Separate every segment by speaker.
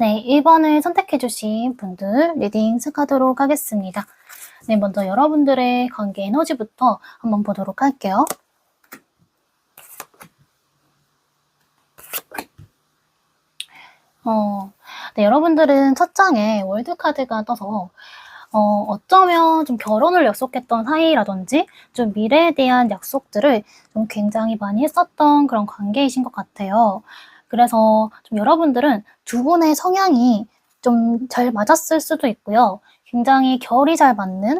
Speaker 1: 네, 1번을 선택해주신 분들 리딩 시작하도록 하겠습니다. 네, 먼저 여러분들의 관계 에너지부터 한번 보도록 할게요. 네, 여러분들은 첫 장에 월드카드가 떠서 어쩌면 좀 결혼을 약속했던 사이라든지 좀 미래에 대한 약속들을 좀 굉장히 많이 했었던 그런 관계이신 것 같아요. 그래서 좀 여러분들은 두 분의 성향이 좀 잘 맞았을 수도 있고요. 굉장히 결이 잘 맞는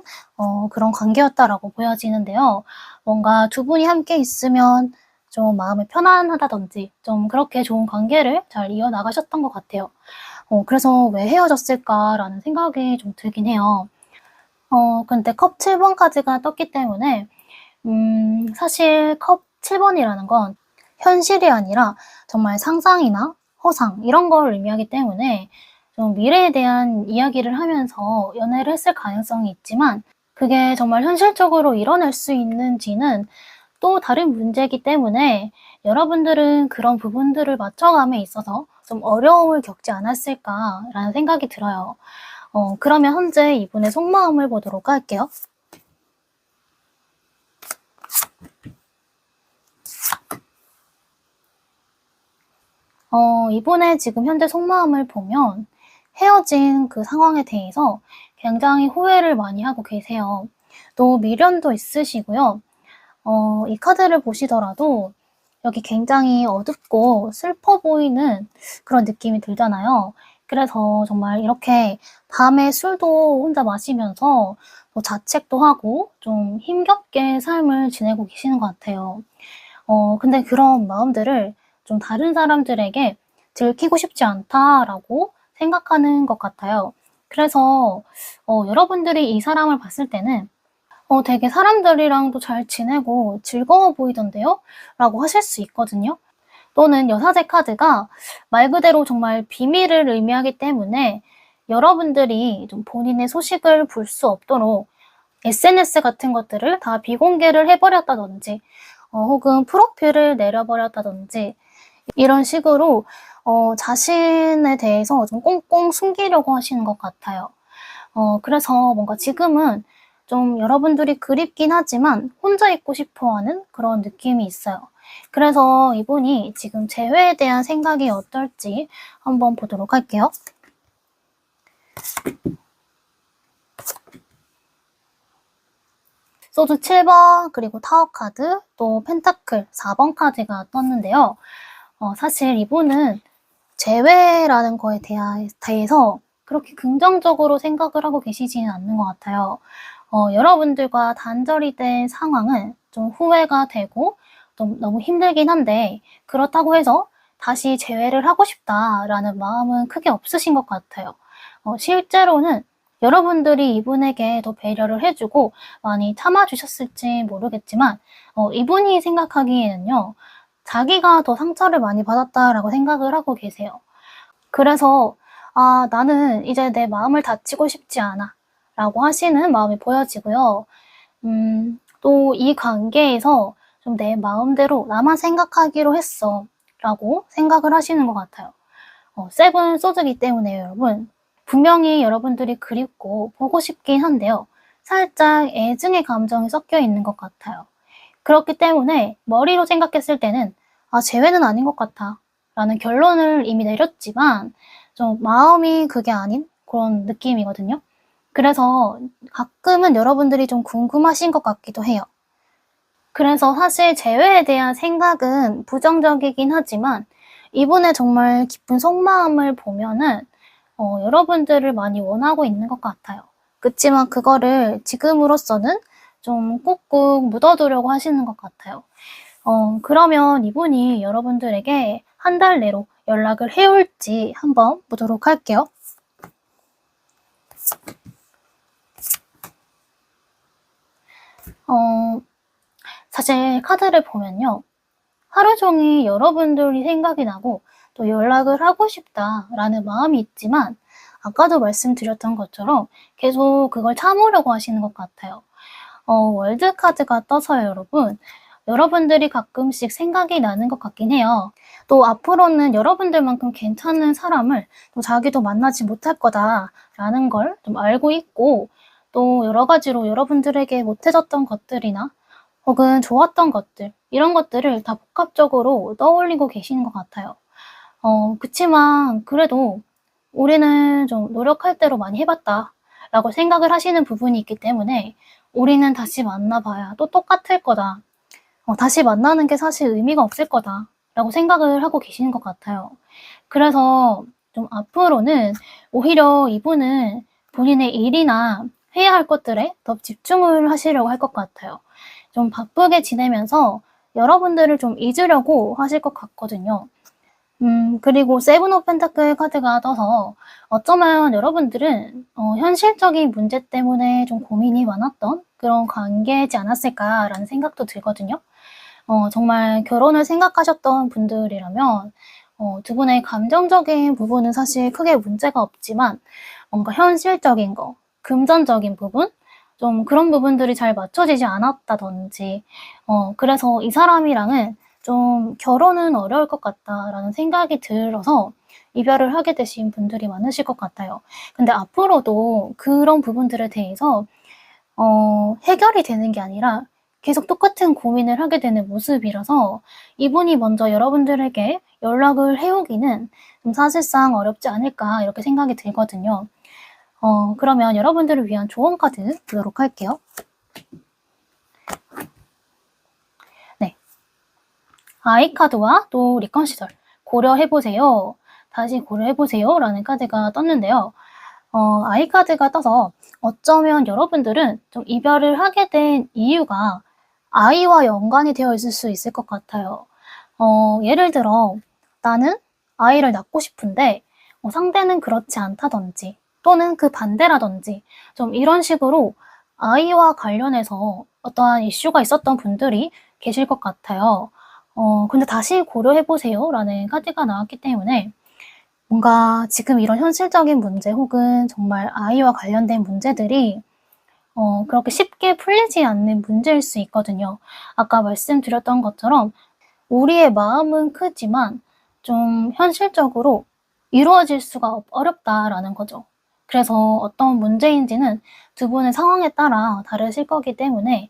Speaker 1: 그런 관계였다라고 보여지는데요. 뭔가 두 분이 함께 있으면 좀 마음이 편안하다든지 좀 그렇게 좋은 관계를 잘 이어나가셨던 것 같아요. 그래서 왜 헤어졌을까라는 생각이 좀 들긴 해요. 근데 컵 7번 카드가 떴기 때문에 사실 컵 7번이라는 건 현실이 아니라 정말 상상이나 허상 이런 걸 의미하기 때문에 좀 미래에 대한 이야기를 하면서 연애를 했을 가능성이 있지만 그게 정말 현실적으로 일어날 수 있는지는 또 다른 문제이기 때문에 여러분들은 그런 부분들을 맞춰감에 있어서 좀 어려움을 겪지 않았을까라는 생각이 들어요. 그러면 현재 이분의 속마음을 보도록 할게요. 이분의 지금 현재 속마음을 보면 헤어진 그 상황에 대해서 굉장히 후회를 많이 하고 계세요. 또 미련도 있으시고요. 이 카드를 보시더라도 여기 굉장히 어둡고 슬퍼 보이는 그런 느낌이 들잖아요. 그래서 정말 이렇게 밤에 술도 혼자 마시면서 또 자책도 하고 좀 힘겹게 삶을 지내고 계시는 것 같아요. 근데 그런 마음들을 좀 다른 사람들에게 들키고 싶지 않다라고 생각하는 것 같아요. 그래서 여러분들이 이 사람을 봤을 때는 되게 사람들이랑도 잘 지내고 즐거워 보이던데요? 라고 하실 수 있거든요. 또는 여사제 카드가 말 그대로 정말 비밀을 의미하기 때문에 여러분들이 좀 본인의 소식을 볼 수 없도록 SNS 같은 것들을 다 비공개를 해버렸다든지 혹은 프로필을 내려버렸다든지 이런 식으로 자신에 대해서 좀 꽁꽁 숨기려고 하시는 것 같아요. 그래서 뭔가 지금은 좀 여러분들이 그립긴 하지만 혼자 있고 싶어하는 그런 느낌이 있어요. 그래서 이분이 지금 재회에 대한 생각이 어떨지 한번 보도록 할게요. 소드 7번, 그리고 타워 카드, 또 펜타클 4번 카드가 떴는데요. 사실 이분은 재회라는 거에 대해서 그렇게 긍정적으로 생각을 하고 계시지는 않는 것 같아요. 여러분들과 단절이 된 상황은 좀 후회가 되고 좀 너무 힘들긴 한데 그렇다고 해서 다시 재회를 하고 싶다라는 마음은 크게 없으신 것 같아요. 실제로는 여러분들이 이분에게 더 배려를 해주고 많이 참아주셨을지 모르겠지만 이분이 생각하기에는요. 자기가 더 상처를 많이 받았다라고 생각을 하고 계세요. 그래서 나는 이제 내 마음을 다치고 싶지 않아 라고 하시는 마음이 보여지고요. 또 이 관계에서 좀 내 마음대로 나만 생각하기로 했어 라고 생각을 하시는 것 같아요. 세븐 소드이기 때문에 여러분 분명히 여러분들이 그립고 보고 싶긴 한데요. 살짝 애증의 감정이 섞여 있는 것 같아요. 그렇기 때문에 머리로 생각했을 때는 재회는 아닌 것 같아 라는 결론을 이미 내렸지만 좀 마음이 그게 아닌 그런 느낌이거든요. 그래서 가끔은 여러분들이 좀 궁금하신 것 같기도 해요. 그래서 사실 재회에 대한 생각은 부정적이긴 하지만 이분의 정말 깊은 속마음을 보면은 여러분들을 많이 원하고 있는 것 같아요. 그치만 그거를 지금으로서는 좀 꾹꾹 묻어두려고 하시는 것 같아요. 그러면 이분이 여러분들에게 한 달 내로 연락을 해올지 한번 보도록 할게요. 사실 카드를 보면요. 하루 종일 여러분들이 생각이 나고 또 연락을 하고 싶다라는 마음이 있지만 아까도 말씀드렸던 것처럼 계속 그걸 참으려고 하시는 것 같아요. 월드 카드가 떠서요, 여러분. 여러분들이 가끔씩 생각이 나는 것 같긴 해요. 또 앞으로는 여러분들만큼 괜찮은 사람을 또 자기도 만나지 못할 거다라는 걸 좀 알고 있고, 또 여러 가지로 여러분들에게 못해줬던 것들이나 혹은 좋았던 것들, 이런 것들을 다 복합적으로 떠올리고 계시는 것 같아요. 그치만 그래도 우리는 좀 노력할 대로 많이 해봤다 라고 생각을 하시는 부분이 있기 때문에 우리는 다시 만나봐야 또 똑같을 거다. 다시 만나는 게 사실 의미가 없을 거다 라고 생각을 하고 계시는 것 같아요. 그래서 좀 앞으로는 오히려 이분은 본인의 일이나 해야 할 것들에 더 집중을 하시려고 할 것 같아요. 좀 바쁘게 지내면서 여러분들을 좀 잊으려고 하실 것 같거든요. 그리고 세븐 오브 펜타클 카드가 떠서 어쩌면 여러분들은 현실적인 문제 때문에 좀 고민이 많았던 그런 관계지 않았을까라는 생각도 들거든요. 정말 결혼을 생각하셨던 분들이라면 두 분의 감정적인 부분은 사실 크게 문제가 없지만 뭔가 현실적인 거, 금전적인 부분, 좀 그런 부분들이 잘 맞춰지지 않았다든지 그래서 이 사람이랑은 좀 결혼은 어려울 것 같다라는 생각이 들어서 이별을 하게 되신 분들이 많으실 것 같아요. 근데 앞으로도 그런 부분들에 대해서 해결이 되는 게 아니라 계속 똑같은 고민을 하게 되는 모습이라서 이분이 먼저 여러분들에게 연락을 해오기는 좀 사실상 어렵지 않을까 이렇게 생각이 들거든요. 그러면 여러분들을 위한 조언 카드 보도록 할게요. 네. 아이 카드와 또 리컨시더 고려해보세요. 다시 고려해보세요 라는 카드가 떴는데요. 아이 카드가 떠서 어쩌면 여러분들은 좀 이별을 하게 된 이유가 아이와 연관이 되어 있을 수 있을 것 같아요. 예를 들어 나는 아이를 낳고 싶은데 상대는 그렇지 않다든지 또는 그 반대라든지 좀 이런 식으로 아이와 관련해서 어떠한 이슈가 있었던 분들이 계실 것 같아요. 근데 다시 고려해보세요 라는 카드가 나왔기 때문에 뭔가 지금 이런 현실적인 문제 혹은 정말 아이와 관련된 문제들이 그렇게 쉽게 풀리지 않는 문제일 수 있거든요. 아까 말씀드렸던 것처럼 우리의 마음은 크지만 좀 현실적으로 이루어질 수가 어렵다라는 거죠. 그래서 어떤 문제인지는 두 분의 상황에 따라 다르실 거기 때문에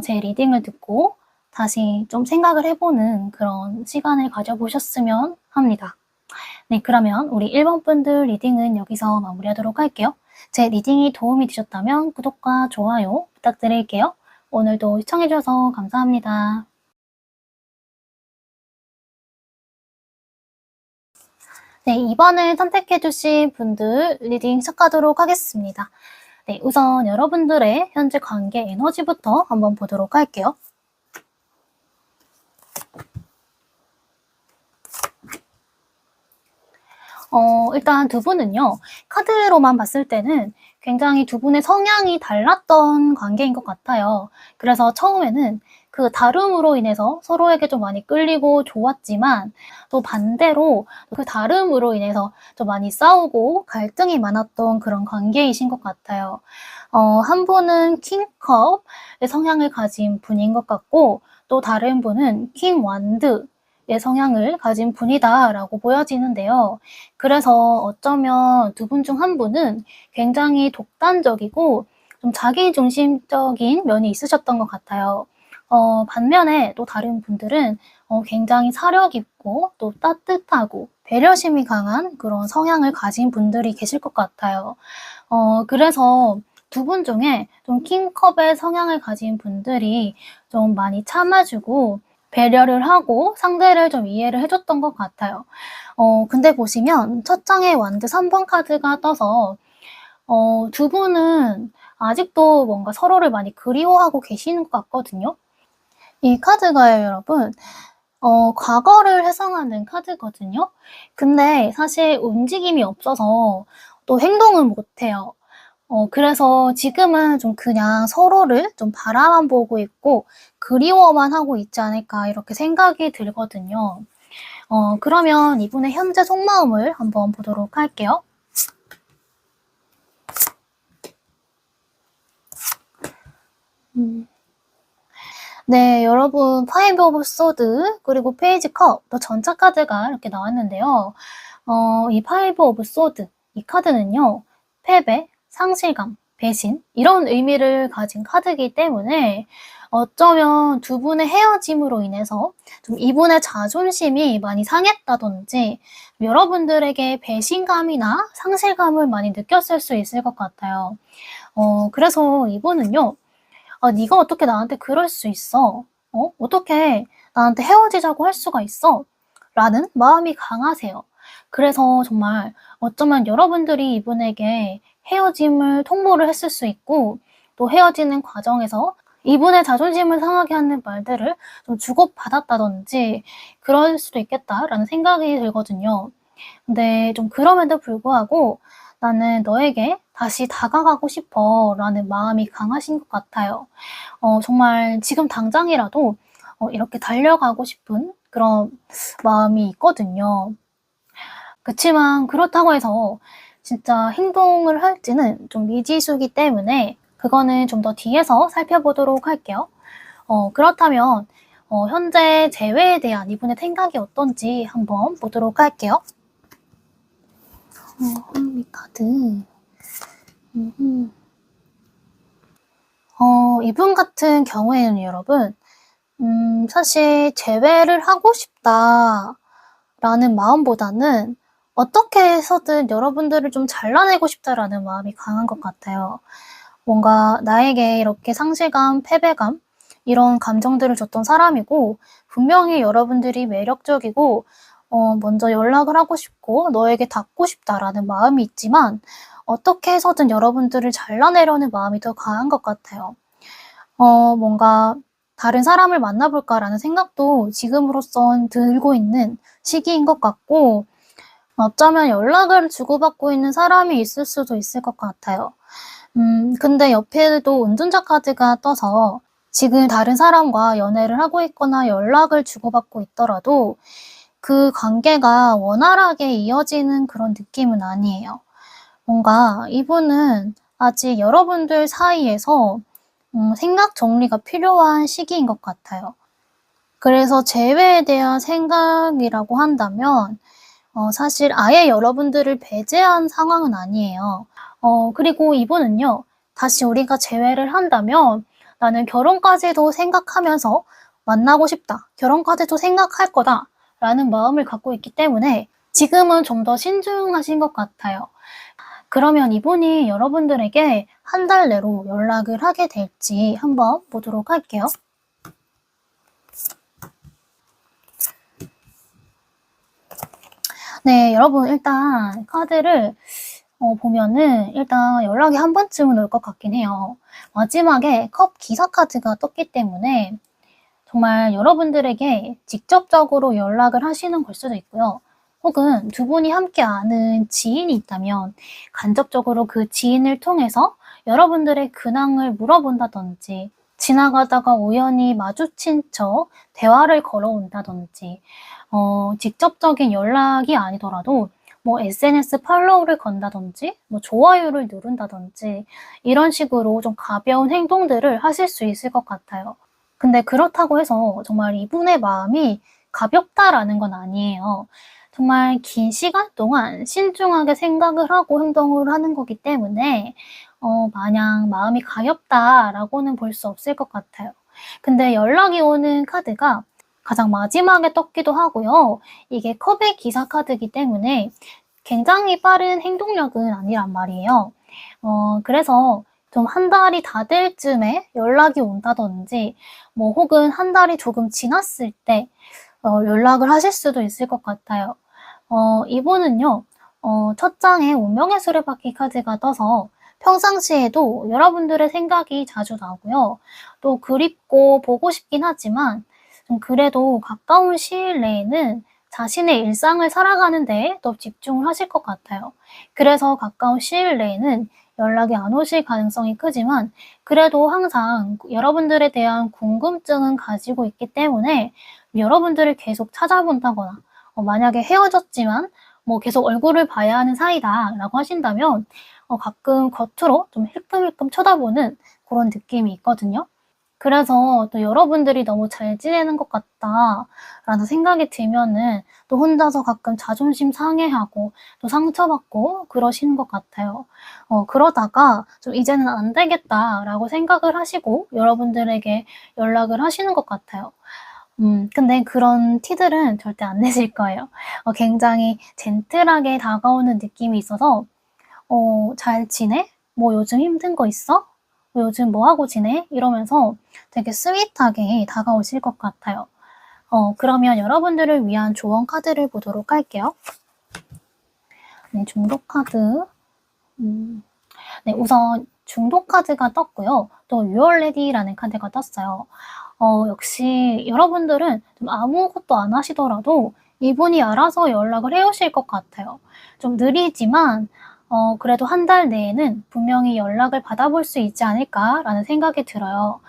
Speaker 1: 제 리딩을 듣고 다시 좀 생각을 해보는 그런 시간을 가져보셨으면 합니다. 네, 그러면 우리 1번 분들 리딩은 여기서 마무리하도록 할게요. 제 리딩이 도움이 되셨다면 구독과 좋아요 부탁드릴게요. 오늘도 시청해주셔서 감사합니다. 네, 2번을 선택해주신 분들 리딩 시작하도록 하겠습니다. 네, 우선 여러분들의 현재 관계 에너지부터 한번 보도록 할게요. 일단 두 분은요, 카드로만 봤을 때는 굉장히 두 분의 성향이 달랐던 관계인 것 같아요. 그래서 처음에는 그 다름으로 인해서 서로에게 좀 많이 끌리고 좋았지만 또 반대로 그 다름으로 인해서 좀 많이 싸우고 갈등이 많았던 그런 관계이신 것 같아요. 한 분은 킹컵의 성향을 가진 분인 것 같고 또 다른 분은 킹 완드 의 성향을 가진 분이다라고 보여지는데요. 그래서 어쩌면 두 분 중 한 분은 굉장히 독단적이고 좀 자기중심적인 면이 있으셨던 것 같아요. 반면에 또 다른 분들은 굉장히 사려 깊고 또 따뜻하고 배려심이 강한 그런 성향을 가진 분들이 계실 것 같아요. 그래서 두 분 중에 좀 킹컵의 성향을 가진 분들이 좀 많이 참아주고 배려를 하고 상대를 좀 이해를 해줬던 것 같아요. 근데 보시면 첫 장에 완드 3번 카드가 떠서 두 분은 아직도 뭔가 서로를 많이 그리워하고 계시는 것 같거든요. 이 카드가요, 여러분, 과거를 회상하는 카드거든요. 근데 사실 움직임이 없어서 또 행동은 못해요. 그래서 지금은 좀 그냥 서로를 좀 바라만 보고 있고 그리워만 하고 있지 않을까 이렇게 생각이 들거든요. 그러면 이분의 현재 속마음을 한번 보도록 할게요. 네, 여러분, 파이브 오브 소드, 그리고 페이지 컵, 또 전차 카드가 이렇게 나왔는데요. 이 파이브 오브 소드, 이 카드는요, 패배, 상실감, 배신, 이런 의미를 가진 카드이기 때문에 어쩌면 두 분의 헤어짐으로 인해서 좀 이분의 자존심이 많이 상했다든지 여러분들에게 배신감이나 상실감을 많이 느꼈을 수 있을 것 같아요. 그래서 이분은요, 네가 어떻게 나한테 그럴 수 있어? 어떻게 나한테 헤어지자고 할 수가 있어? 라는 마음이 강하세요. 그래서 정말 어쩌면 여러분들이 이분에게 헤어짐을 통보를 했을 수 있고, 또 헤어지는 과정에서 이분의 자존심을 상하게 하는 말들을 좀 주고받았다든지 그럴 수도 있겠다라는 생각이 들거든요. 근데 좀 그럼에도 불구하고 나는 너에게 다시 다가가고 싶어 라는 마음이 강하신 것 같아요. 정말 지금 당장이라도 이렇게 달려가고 싶은 그런 마음이 있거든요. 그치만 그렇다고 해서 진짜 행동을 할지는 좀 미지수이기 때문에 그거는 좀 더 뒤에서 살펴보도록 할게요. 그렇다면 현재 재회에 대한 이분의 생각이 어떤지 한번 보도록 할게요. 미 카드. 이분 같은 경우에는 여러분, 사실 재회를 하고 싶다라는 마음보다는 어떻게 해서든 여러분들을 좀 잘라내고 싶다라는 마음이 강한 것 같아요. 뭔가 나에게 이렇게 상실감, 패배감, 이런 감정들을 줬던 사람이고, 분명히 여러분들이 매력적이고, 먼저 연락을 하고 싶고, 너에게 닿고 싶다라는 마음이 있지만, 어떻게 해서든 여러분들을 잘라내려는 마음이 더 강한 것 같아요. 뭔가 다른 사람을 만나볼까라는 생각도 지금으로선 들고 있는 시기인 것 같고, 어쩌면 연락을 주고받고 있는 사람이 있을 수도 있을 것 같아요. 근데 옆에도 운전자 카드가 떠서 지금 다른 사람과 연애를 하고 있거나 연락을 주고받고 있더라도 그 관계가 원활하게 이어지는 그런 느낌은 아니에요. 뭔가 이분은 아직 여러분들 사이에서 생각 정리가 필요한 시기인 것 같아요. 그래서 재회에 대한 생각이라고 한다면 사실 아예 여러분들을 배제한 상황은 아니에요. 그리고 이분은요, 다시 우리가 재회를 한다면 나는 결혼까지도 생각하면서 만나고 싶다. 결혼까지도 생각할 거다. 라는 마음을 갖고 있기 때문에 지금은 좀 더 신중하신 것 같아요. 그러면 이분이 여러분들에게 한 달 내로 연락을 하게 될지 한번 보도록 할게요. 네, 여러분 일단 카드를 보면은 일단 연락이 한 번쯤은 올 것 같긴 해요. 마지막에 컵 기사 카드가 떴기 때문에 정말 여러분들에게 직접적으로 연락을 하시는 걸 수도 있고요. 혹은 두 분이 함께 아는 지인이 있다면 간접적으로 그 지인을 통해서 여러분들의 근황을 물어본다든지 지나가다가 우연히 마주친 척 대화를 걸어온다든지 직접적인 연락이 아니더라도 뭐 SNS 팔로우를 건다든지 뭐 좋아요를 누른다든지 이런 식으로 좀 가벼운 행동들을 하실 수 있을 것 같아요. 근데 그렇다고 해서 정말 이분의 마음이 가볍다라는 건 아니에요. 정말 긴 시간 동안 신중하게 생각을 하고 행동을 하는 거기 때문에 마냥 마음이 가볍다라고는 볼 수 없을 것 같아요. 근데 연락이 오는 카드가 가장 마지막에 떴기도 하고요. 이게 컵의 기사 카드이기 때문에 굉장히 빠른 행동력은 아니란 말이에요. 그래서 좀 한 달이 다 될 쯤에 연락이 온다든지 뭐 혹은 한 달이 조금 지났을 때 연락을 하실 수도 있을 것 같아요. 이분은요. 첫 장에 운명의 수레바퀴 카드가 떠서 평상시에도 여러분들의 생각이 자주 나고요. 또 그립고 보고 싶긴 하지만 좀 그래도 가까운 시일 내에는 자신의 일상을 살아가는 데에 더 집중을 하실 것 같아요. 그래서 가까운 시일 내에는 연락이 안 오실 가능성이 크지만 그래도 항상 여러분들에 대한 궁금증은 가지고 있기 때문에 여러분들을 계속 찾아본다거나 만약에 헤어졌지만 뭐 계속 얼굴을 봐야 하는 사이다라고 하신다면 가끔 겉으로 좀 힐끔힐끔 쳐다보는 그런 느낌이 있거든요. 그래서 또 여러분들이 너무 잘 지내는 것 같다라는 생각이 들면은 또 혼자서 가끔 자존심 상해하고 또 상처받고 그러시는 것 같아요. 그러다가 좀 '이제는 안 되겠다.'라고 생각을 하시고 여러분들에게 연락을 하시는 것 같아요. 근데 그런 티들은 절대 안 내실 거예요. 굉장히 젠틀하게 다가오는 느낌이 있어서 "잘 지내? 뭐 요즘 힘든 거 있어? 뭐 요즘 뭐 하고 지내?" 이러면서 되게 스윗하게 다가오실 것 같아요. 그러면 여러분들을 위한 조언 카드를 보도록 할게요. 네, 중독 카드. 음. 네, 우선 중독 카드가 떴고요. 또 You're Ready라는 카드가 떴어요. 역시 여러분들은 좀 아무것도 안 하시더라도 이분이 알아서 연락을 해 오실 것 같아요. 좀 느리지만 그래도 한 달 내에는 분명히 연락을 받아볼 수 있지 않을까라는 생각이 들어요.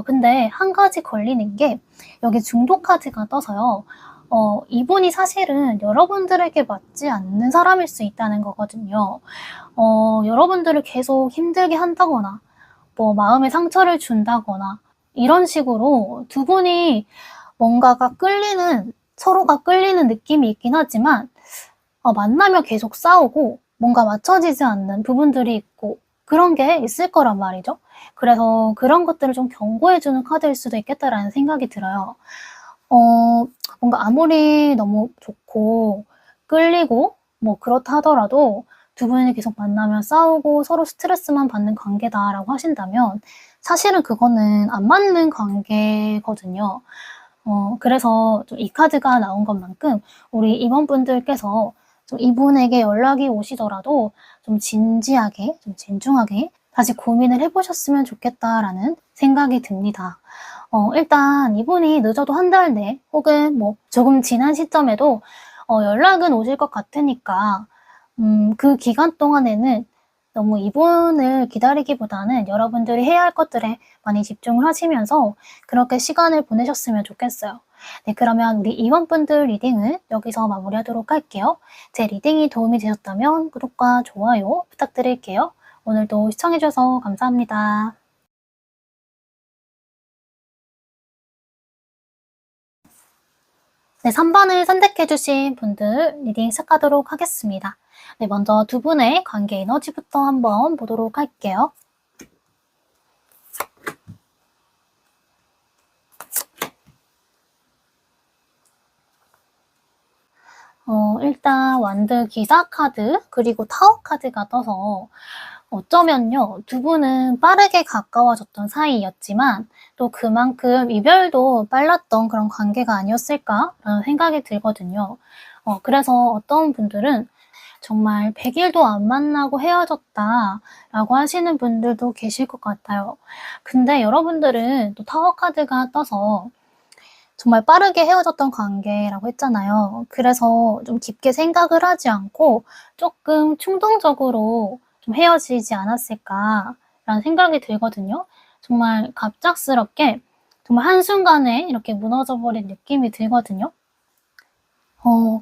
Speaker 1: 근데 한 가지 걸리는 게 여기 중독 카드가 떠서요. 이분이 사실은 여러분들에게 맞지 않는 사람일 수 있다는 거거든요. 여러분들을 계속 힘들게 한다거나 뭐 마음에 상처를 준다거나 이런 식으로 두 분이 뭔가가 서로가 끌리는 느낌이 있긴 하지만 만나면 계속 싸우고 뭔가 맞춰지지 않는 부분들이 있고 그런 게 있을 거란 말이죠. 그래서 그런 것들을 좀 경고해 주는 카드일 수도 있겠다라는 생각이 들어요. 뭔가 아무리 너무 좋고 끌리고 뭐 그렇다 하더라도 두 분이 계속 만나면 싸우고 서로 스트레스만 받는 관계다라고 하신다면 사실은 그거는 안 맞는 관계거든요. 그래서 좀 이 카드가 나온 것만큼 우리 임원분들께서 좀 이분에게 연락이 오시더라도 좀 진지하게, 좀 진중하게 다시 고민을 해 보셨으면 좋겠다라는 생각이 듭니다. 일단 이분이 늦어도 한 달 내 혹은 뭐 조금 지난 시점에도 연락은 오실 것 같으니까 그 기간 동안에는 너무 이분을 기다리기보다는 여러분들이 해야 할 것들에 많이 집중을 하시면서 그렇게 시간을 보내셨으면 좋겠어요. 네, 그러면 우리 임원분들 리딩은 여기서 마무리하도록 할게요. 제 리딩이 도움이 되셨다면 구독과 좋아요 부탁드릴게요. 오늘도 시청해 주셔서 감사합니다. 네, 3번을 선택해 주신 분들 리딩 시작하도록 하겠습니다. 네, 먼저 두 분의 관계 에너지부터 한번 보도록 할게요. 일단 완드 기사 카드 그리고 타워 카드가 떠서 어쩌면요, 두 분은 빠르게 가까워졌던 사이였지만 또 그만큼 이별도 빨랐던 그런 관계가 아니었을까라는 생각이 들거든요. 그래서 어떤 분들은 정말 100일도 안 만나고 헤어졌다라고 하시는 분들도 계실 것 같아요. 근데 여러분들은 또 타워 카드가 떠서 정말 빠르게 헤어졌던 관계라고 했잖아요. 그래서 좀 깊게 생각을 하지 않고 조금 충동적으로 좀 헤어지지 않았을까라는 생각이 들거든요. 정말 갑작스럽게 정말 한순간에 이렇게 무너져 버린 느낌이 들거든요.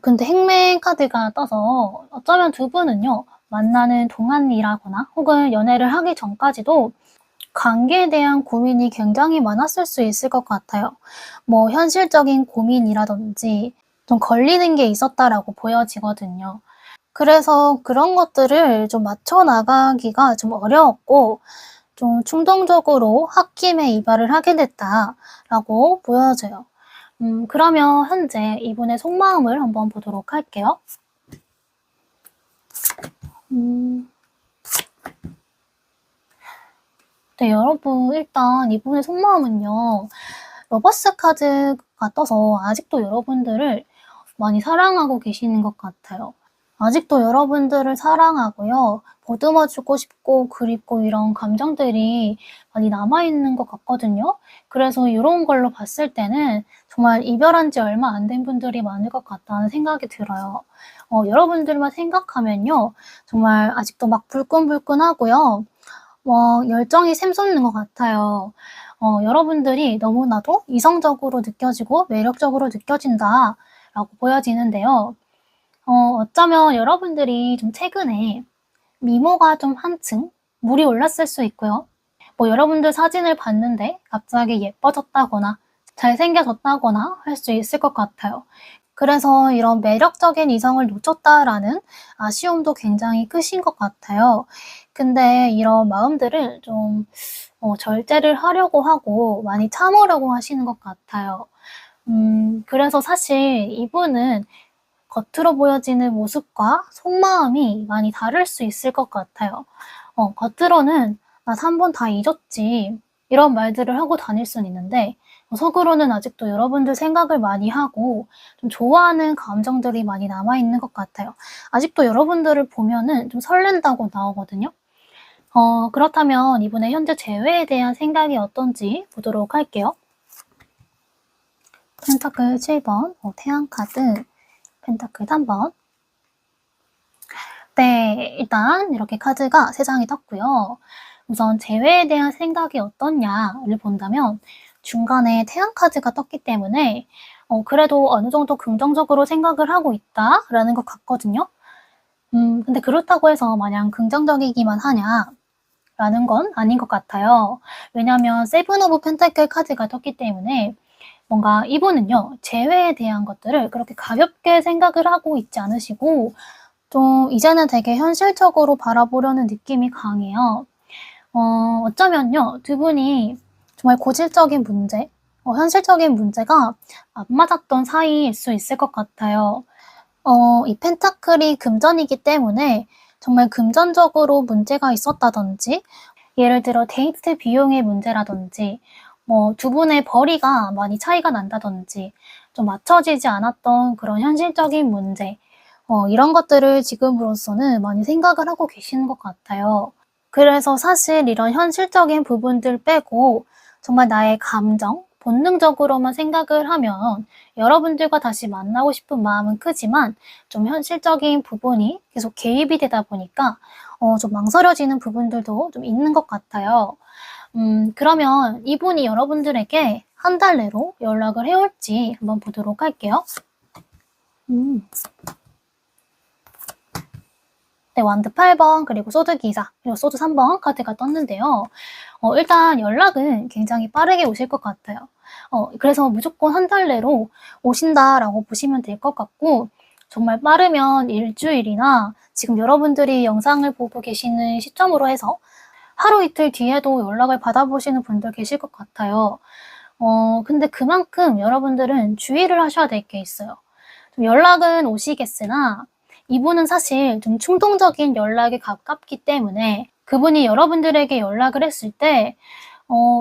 Speaker 1: 근데 행맨 카드가 떠서 어쩌면 두 분은요, 만나는 동안이라거나 혹은 연애를 하기 전까지도 관계에 대한 고민이 굉장히 많았을 수 있을 것 같아요. 뭐 현실적인 고민이라든지 좀 걸리는 게 있었다라고 보여지거든요. 그래서 그런 것들을 좀 맞춰 나가기가 좀 어려웠고 좀 충동적으로 홧김에 이별을 하게 됐다라고 보여져요. 그러면 현재 이분의 속마음을 한번 보도록 할게요. 음. 네, 여러분 일단 이분의 속마음은요. 러버스 카드가 떠서 아직도 여러분들을 많이 사랑하고 계시는 것 같아요. 아직도 여러분들을 사랑하고요. 보듬어 주고 싶고 그립고 이런 감정들이 많이 남아있는 것 같거든요. 그래서 이런 걸로 봤을 때는 정말 이별한 지 얼마 안 된 분들이 많을 것 같다는 생각이 들어요. 여러분들만 생각하면요. 정말 아직도 막 불끈불끈하고요. 열정이 샘솟는 것 같아요. 여러분들이 너무나도 이성적으로 느껴지고 매력적으로 느껴진다라고 보여지는데요. 어쩌면 여러분들이 좀 최근에 미모가 좀 한층 물이 올랐을 수 있고요. 뭐 여러분들 사진을 봤는데 갑자기 예뻐졌다거나 잘생겨졌다거나 할 수 있을 것 같아요. 그래서 이런 매력적인 이성을 놓쳤다라는 아쉬움도 굉장히 크신 것 같아요. 근데 이런 마음들을 좀 절제를 하려고 하고 많이 참으려고 하시는 것 같아요. 그래서 사실 이분은 겉으로 보여지는 모습과 속마음이 많이 다를 수 있을 것 같아요. 겉으로는 "나 3번 다 잊었지." 이런 말들을 하고 다닐 수는 있는데 속으로는 아직도 여러분들 생각을 많이 하고 좀 좋아하는 감정들이 많이 남아있는 것 같아요. 아직도 여러분들을 보면은 좀 설렌다고 나오거든요. 그렇다면 이분의 현재 재회에 대한 생각이 어떤지 보도록 할게요. 펜타클 7번, 태양 카드, 펜타클 3번. 네, 일단 이렇게 카드가 3장이 떴고요. 우선 재회에 대한 생각이 어떻냐를 본다면 중간에 태양 카드가 떴기 때문에 그래도 어느 정도 긍정적으로 생각을 하고 있다라는 것 같거든요. 근데 그렇다고 해서 마냥 긍정적이기만 하냐라는 건 아닌 것 같아요. 왜냐하면 세븐 오브 펜타클 카드가 떴기 때문에 뭔가 이분은요, 재회에 대한 것들을 그렇게 가볍게 생각을 하고 있지 않으시고 좀 이제는 되게 현실적으로 바라보려는 느낌이 강해요. 어쩌면요, 두 분이 정말 고질적인 문제, 현실적인 문제가 안 맞았던 사이일 수 있을 것 같아요. 이 펜타클이 금전이기 때문에 정말 금전적으로 문제가 있었다든지, 예를 들어 데이트 비용의 문제라든지, 뭐 두 분의 벌이가 많이 차이가 난다든지, 좀 맞춰지지 않았던 그런 현실적인 문제, 이런 것들을 지금으로서는 많이 생각을 하고 계시는 것 같아요. 그래서 사실 이런 현실적인 부분들 빼고 정말 나의 감정, 본능적으로만 생각을 하면 여러분들과 다시 만나고 싶은 마음은 크지만 좀 현실적인 부분이 계속 개입이 되다 보니까 좀 망설여지는 부분들도 좀 있는 것 같아요. 그러면 이분이 여러분들에게 한 달 내로 연락을 해올지 한번 보도록 할게요. 네, 완드 8번, 그리고 소드 기사, 그리고 소드 3번 카드가 떴는데요. 일단 연락은 굉장히 빠르게 오실 것 같아요. 그래서 무조건 한 달 내로 오신다라고 보시면 될 것 같고, 정말 빠르면 일주일이나 지금 여러분들이 영상을 보고 계시는 시점으로 해서 하루 이틀 뒤에도 연락을 받아보시는 분들 계실 것 같아요. 근데 그만큼 여러분들은 주의를 하셔야 될 게 있어요. 좀 연락은 오시겠으나 이분은 사실 좀 충동적인 연락에 가깝기 때문에 그분이 여러분들에게 연락을 했을 때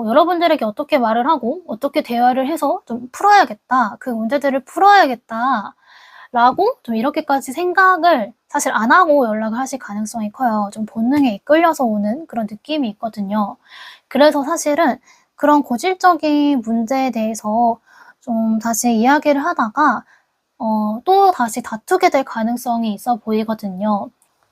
Speaker 1: 여러분들에게 어떻게 말을 하고 어떻게 대화를 해서 좀 풀어야겠다, 그 문제들을 풀어야겠다 라고 좀 이렇게까지 생각을 사실 안 하고 연락을 하실 가능성이 커요. 좀 본능에 이끌려서 오는 그런 느낌이 있거든요. 그래서 사실은 그런 고질적인 문제에 대해서 좀 다시 이야기를 하다가 또 다시 다투게 될 가능성이 있어 보이거든요.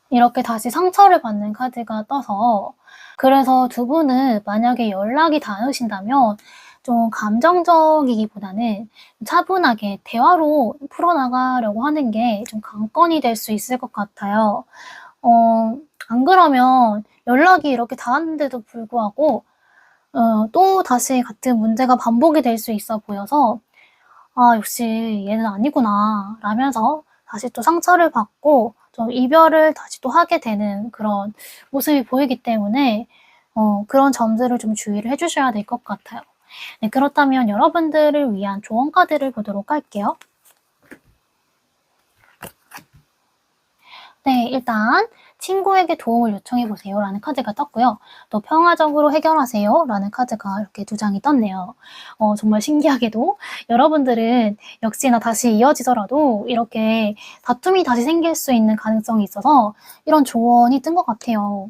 Speaker 1: 이렇게 다시 상처를 받는 카드가 떠서 그래서 두 분은 만약에 연락이 닿으신다면 좀 감정적이기보다는 차분하게 대화로 풀어나가려고 하는 게 좀 관건이 될 수 있을 것 같아요. 안 그러면 연락이 이렇게 닿았는데도 불구하고 또 다시 같은 문제가 반복이 될 수 있어 보여서 '아 역시 얘는 아니구나.' 라면서 다시 또 상처를 받고 좀 이별을 다시 또 하게 되는 그런 모습이 보이기 때문에 그런 점들을 좀 주의를 해 주셔야 될 것 같아요. 네, 그렇다면 여러분들을 위한 조언 카드를 보도록 할게요. 네, 일단 친구에게 도움을 요청해 보세요 라는 카드가 떴고요. 또 평화적으로 해결하세요 라는 카드가 이렇게 2장이 떴네요. 정말 신기하게도 여러분들은 역시나 다시 이어지더라도 이렇게 다툼이 다시 생길 수 있는 가능성이 있어서 이런 조언이 뜬 것 같아요.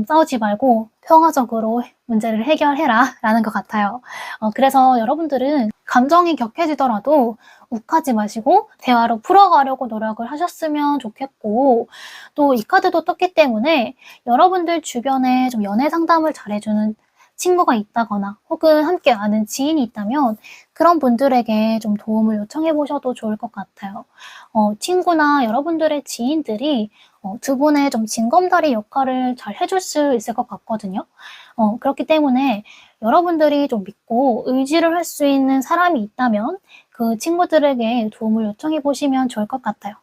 Speaker 1: 싸우지 말고 평화적으로 문제를 해결해라 라는 것 같아요. 그래서 여러분들은 감정이 격해지더라도 욱하지 마시고 대화로 풀어가려고 노력을 하셨으면 좋겠고, 또 이 카드도 떴기 때문에 여러분들 주변에 좀 연애 상담을 잘해주는 친구가 있다거나 혹은 함께 아는 지인이 있다면 그런 분들에게 좀 도움을 요청해 보셔도 좋을 것 같아요. 친구나 여러분들의 지인들이 두 분의 좀 징검다리 역할을 잘 해줄 수 있을 것 같거든요. 그렇기 때문에 여러분들이 좀 믿고 의지를 할 수 있는 사람이 있다면 그 친구들에게 도움을 요청해 보시면 좋을 것 같아요.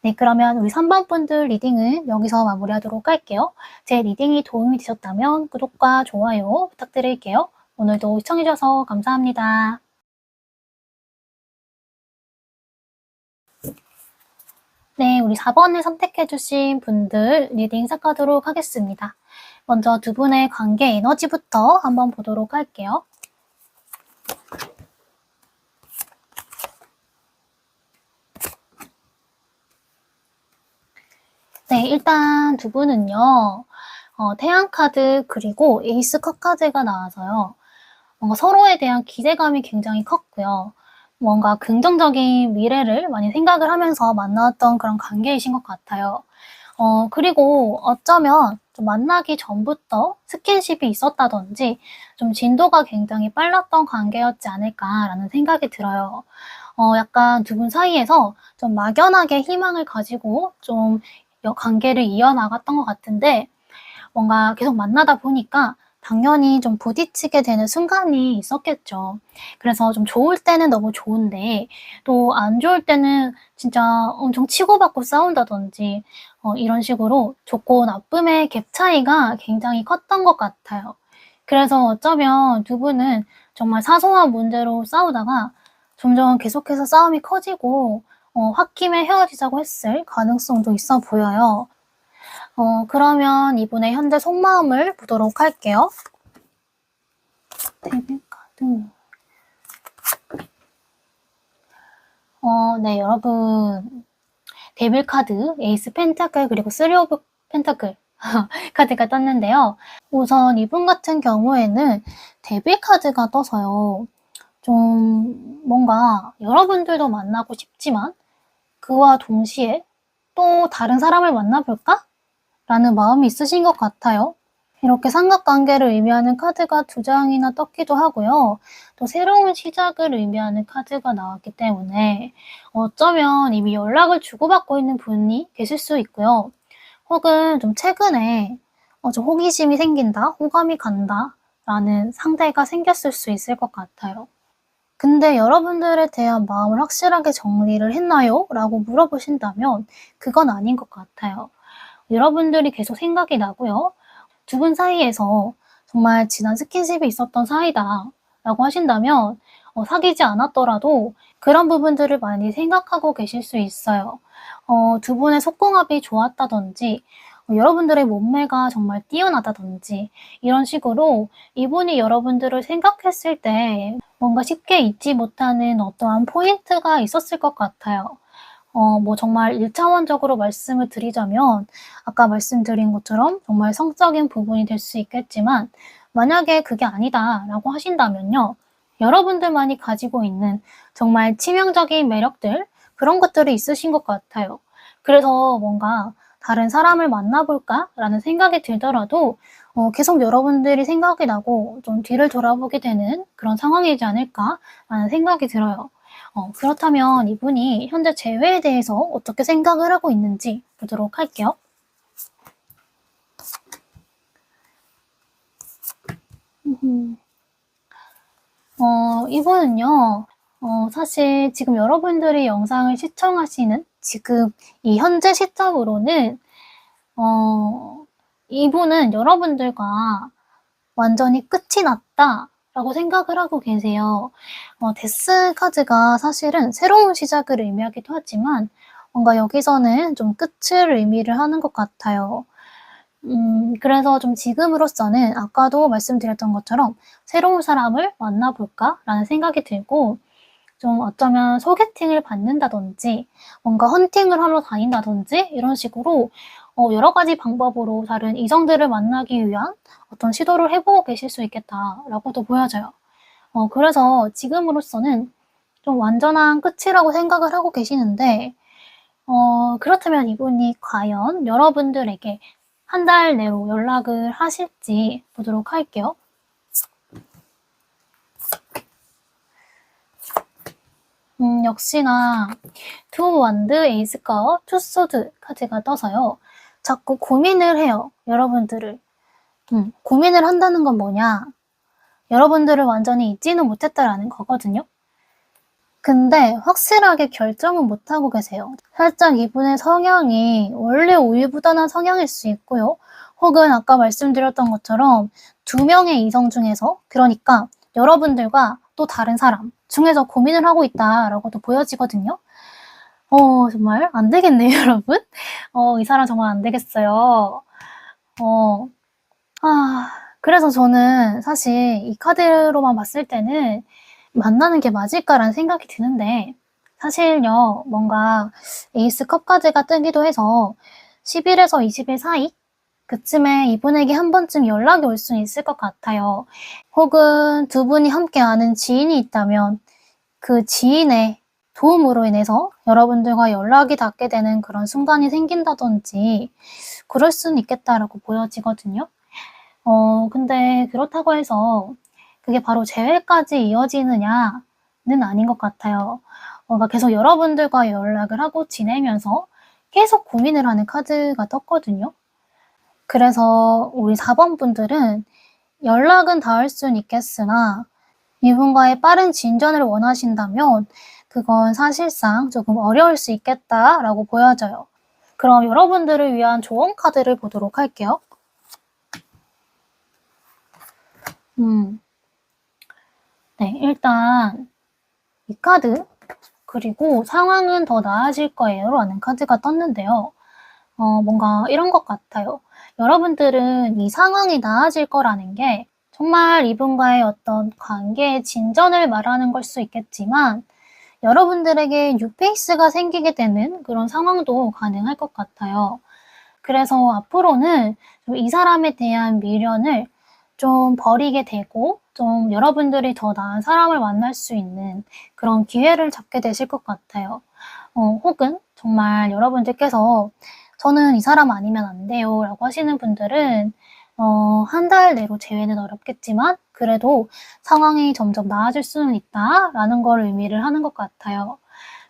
Speaker 1: 네, 그러면 우리 3번 분들 리딩은 여기서 마무리하도록 할게요. 제 리딩이 도움이 되셨다면 구독과 좋아요 부탁드릴게요. 오늘도 시청해주셔서 감사합니다. 네, 우리 4번을 선택해주신 분들 리딩 시작하도록 하겠습니다. 먼저 두 분의 관계 에너지부터 한번 보도록 할게요. 네, 일단 두 분은요, 태양 카드 그리고 에이스 컵 카드가 나와서요. 뭔가 서로에 대한 기대감이 굉장히 컸고요. 뭔가 긍정적인 미래를 많이 생각을 하면서 만나왔던 그런 관계이신 것 같아요. 그리고 어쩌면 좀 만나기 전부터 스킨십이 있었다든지 좀 진도가 굉장히 빨랐던 관계였지 않을까라는 생각이 들어요. 약간 두 분 사이에서 좀 막연하게 희망을 가지고 좀 관계를 이어나갔던 것 같은데 뭔가 계속 만나다 보니까 당연히 좀 부딪히게 되는 순간이 있었겠죠. 그래서 좀 좋을 때는 너무 좋은데 또 안 좋을 때는 진짜 엄청 치고받고 싸운다든지 이런 식으로 좋고 나쁨의 갭 차이가 굉장히 컸던 것 같아요. 그래서 어쩌면 두 분은 정말 사소한 문제로 싸우다가 점점 계속해서 싸움이 커지고 홧김에 헤어지자고 했을 가능성도 있어 보여요. 그러면 이분의 현재 속마음을 보도록 할게요. 데빌 카드. 네, 여러분. 데빌 카드, 에이스 펜타클, 그리고 쓰리 오브 펜타클 카드가 떴는데요. 우선 이분 같은 경우에는 데빌 카드가 떠서요. 좀 뭔가 여러분들도 만나고 싶지만 그와 동시에 또 다른 사람을 만나볼까? 라는 마음이 있으신 것 같아요. 이렇게 삼각관계를 의미하는 카드가 두 장이나 떴기도 하고요. 또 새로운 시작을 의미하는 카드가 나왔기 때문에 어쩌면 이미 연락을 주고받고 있는 분이 계실 수 있고요. 혹은 좀 최근에 좀 호기심이 생긴다, 호감이 간다 라는 상대가 생겼을 수 있을 것 같아요. 근데 여러분들에 대한 마음을 확실하게 정리를 했나요? 라고 물어보신다면 그건 아닌 것 같아요. 여러분들이 계속 생각이 나고요. 두 분 사이에서 정말 진한 스킨십이 있었던 사이다 라고 하신다면 사귀지 않았더라도 그런 부분들을 많이 생각하고 계실 수 있어요. 두 분의 속궁합이 좋았다든지 여러분들의 몸매가 정말 뛰어나다든지 이런 식으로 이분이 여러분들을 생각했을 때 뭔가 쉽게 잊지 못하는 어떠한 포인트가 있었을 것 같아요. 뭐 정말 1차원적으로 말씀을 드리자면 아까 말씀드린 것처럼 정말 성적인 부분이 될 수 있겠지만 만약에 그게 아니다라고 하신다면요. 여러분들만이 가지고 있는 정말 치명적인 매력들 그런 것들이 있으신 것 같아요. 그래서 뭔가 다른 사람을 만나볼까라는 생각이 들더라도 계속 여러분들이 생각이 나고 좀 뒤를 돌아보게 되는 그런 상황이지 않을까라는 생각이 들어요. 그렇다면 이분이 현재 재회에 대해서 어떻게 생각을 하고 있는지 보도록 할게요. 이분은요, 사실 지금 여러분들이 영상을 시청하시는 지금 이 현재 시점으로는, 이분은 여러분들과 완전히 끝이 났다라고 생각을 하고 계세요. 데스 카드가 사실은 새로운 시작을 의미하기도 하지만 뭔가 여기서는 좀 끝을 의미를 하는 것 같아요. 그래서 좀 지금으로서는 아까도 말씀드렸던 것처럼 '새로운 사람을 만나볼까?' 라는 생각이 들고 좀 어쩌면 소개팅을 받는다든지 뭔가 헌팅을 하러 다닌다든지 이런 식으로 여러 가지 방법으로 다른 이성들을 만나기 위한 어떤 시도를 해 보고 계실 수 있겠다라고도 보여져요. 그래서 지금으로서는 좀 완전한 끝이라고 생각을 하고 계시는데 그렇다면 이분이 과연 여러분들에게 한 달 내로 연락을 하실지 보도록 할게요. 역시나 투 완드, 에이스 컵, 투 소드 카드가 떠서요. 자꾸 고민을 해요. 여러분들을. 고민을 한다는 건 뭐냐? 여러분들을 완전히 잊지는 못했다라는 거거든요. 근데 확실하게 결정은 못하고 계세요. 살짝 이분의 성향이 원래 우유부단한 성향일 수 있고요. 혹은 아까 말씀드렸던 것처럼 2명의 이성 중에서, 그러니까 여러분들과 또 다른 사람 중에서 고민을 하고 있다라고도 보여지거든요. 정말 안 되겠네요, 여러분. 이 사람 정말 안 되겠어요. 그래서 저는 사실 이 카드로만 봤을 때는 만나는 게 맞을까라는 생각이 드는데, 사실요, 뭔가 에이스 컵 카드가 뜨기도 해서 10일에서 20일 사이? 그쯤에 이분에게 한 번쯤 연락이 올 수는 있을 것 같아요. 혹은 두 분이 함께 아는 지인이 있다면 그 지인의 도움으로 인해서 여러분들과 연락이 닿게 되는 그런 순간이 생긴다든지 그럴 수는 있겠다라고 보여지거든요. 근데 그렇다고 해서 그게 바로 재회까지 이어지느냐는 아닌 것 같아요. 뭔가 계속 여러분들과 연락을 하고 지내면서 계속 고민을 하는 카드가 떴거든요. 그래서 우리 4번 분들은 연락은 닿을 수는 있겠으나 이분과의 빠른 진전을 원하신다면 그건 사실상 조금 어려울 수 있겠다라고 보여져요. 그럼 여러분들을 위한 조언 카드를 보도록 할게요. 네, 일단 이 카드, 그리고 상황은 더 나아질 거예요 라는 카드가 떴는데요. 뭔가 이런 것 같아요. 여러분들은 이 상황이 나아질 거라는 게 정말 이분과의 어떤 관계의 진전을 말하는 걸 수 있겠지만 여러분들에게 뉴페이스가 생기게 되는 그런 상황도 가능할 것 같아요. 그래서 앞으로는 이 사람에 대한 미련을 좀 버리게 되고 좀 여러분들이 더 나은 사람을 만날 수 있는 그런 기회를 잡게 되실 것 같아요. 혹은 정말 여러분들께서 저는 이 사람 아니면 안 돼요 라고 하시는 분들은 한 달 내로 재회는 어렵겠지만 그래도 상황이 점점 나아질 수는 있다라는 걸 의미를 하는 것 같아요.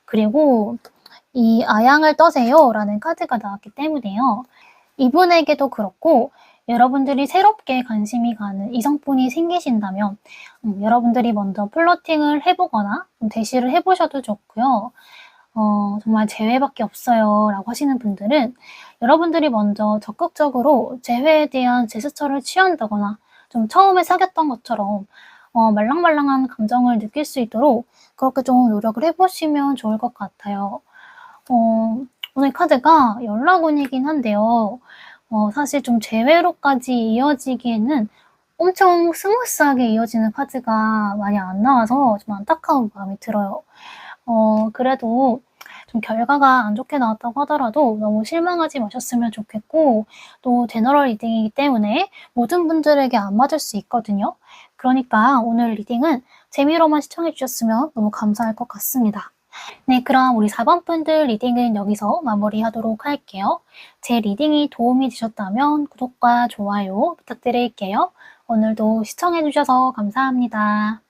Speaker 1: 그리고 이 아양을 떠세요 라는 카드가 나왔기 때문에요. 이분에게도 그렇고 여러분들이 새롭게 관심이 가는 이성분이 생기신다면 여러분들이 먼저 플러팅을 해보거나 대시를 해보셔도 좋고요. 정말 재회밖에 없어요 라고 하시는 분들은 여러분들이 먼저 적극적으로 재회에 대한 제스처를 취한다거나 좀 처음에 사귀었던 것처럼 말랑말랑한 감정을 느낄 수 있도록 그렇게 좀 노력을 해보시면 좋을 것 같아요. 오늘 카드가 연락운이긴 한데요. 사실 좀 재회로까지 이어지기에는 엄청 스무스하게 이어지는 카드가 많이 안 나와서 좀 안타까운 마음이 들어요. 그래도 좀 결과가 안 좋게 나왔다고 하더라도 너무 실망하지 마셨으면 좋겠고, 또 제너럴 리딩이기 때문에 모든 분들에게 안 맞을 수 있거든요. 그러니까 오늘 리딩은 재미로만 시청해 주셨으면 너무 감사할 것 같습니다. 네, 그럼 우리 4번 분들 리딩은 여기서 마무리하도록 할게요. 제 리딩이 도움이 되셨다면 구독과 좋아요 부탁드릴게요. 오늘도 시청해 주셔서 감사합니다.